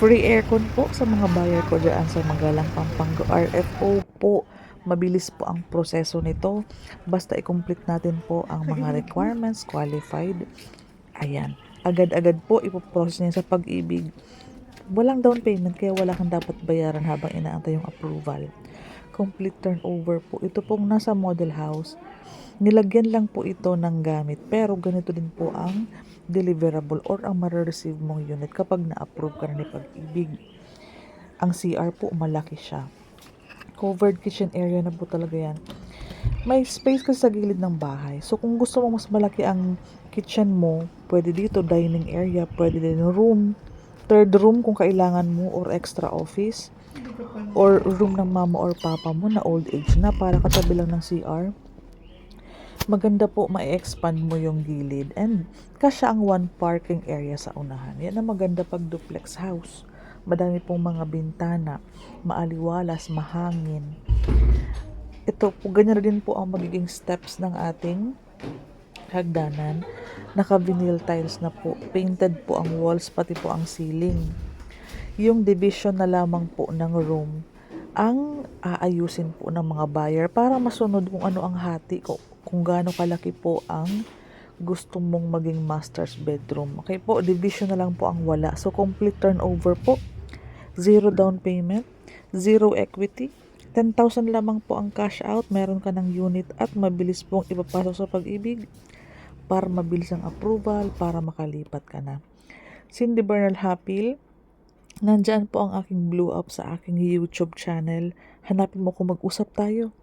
Free aircon po sa mga buyer ko dyan sa Magalang, Pampanga. RFO po. Mabilis po ang proseso nito. Basta i-complete natin po ang mga requirements, qualified. Ayan. Agad-agad po ipoprocess niya sa Pag-ibig. Walang down payment kaya wala kang dapat bayaran habang inaantay yung approval. Complete turnover po. Ito pong nasa model house. Nilagyan lang po ito ng gamit pero ganito din po ang deliverable or ang ma-receive mong unit kapag na-approve ka na ni Pag-ibig. Ang CR po malaki siya. Covered kitchen area na po talaga yan. May space kasi sa gilid ng bahay. So kung gusto mo mas malaki ang kitchen mo, pwede dito dining area, pwede din room, third room kung kailangan mo or extra office or room ng mama or papa mo na old age na para katabi lang ng CR. Maganda po ma-expand mo yung gilid and kasya ang one parking area sa unahan. Yan ang maganda pag duplex house. Madami pong mga bintana, maaliwalas, mahangin. Ito po, ganyan din po ang magiging steps ng ating hagdanan. Naka-vinyl tiles na po. Painted po ang walls, pati po ang ceiling. Yung division na lamang po ng room ang aayusin po ng mga buyer para masunod kung ano ang hati ko, kung gaano kalaki po ang gusto mong maging master's bedroom. Okay po, division na lang po ang wala. So, complete turnover po. Zero down payment, zero equity, 10,000 lamang po ang cash out. Meron ka ng unit at mabilis pong ipapasok sa Pag-ibig para mabilis ang approval, para makalipat ka na. Cindy Bernal Hapil, nandyan po ang aking blue up sa aking YouTube channel. Hanapin mo kung mag-usap tayo.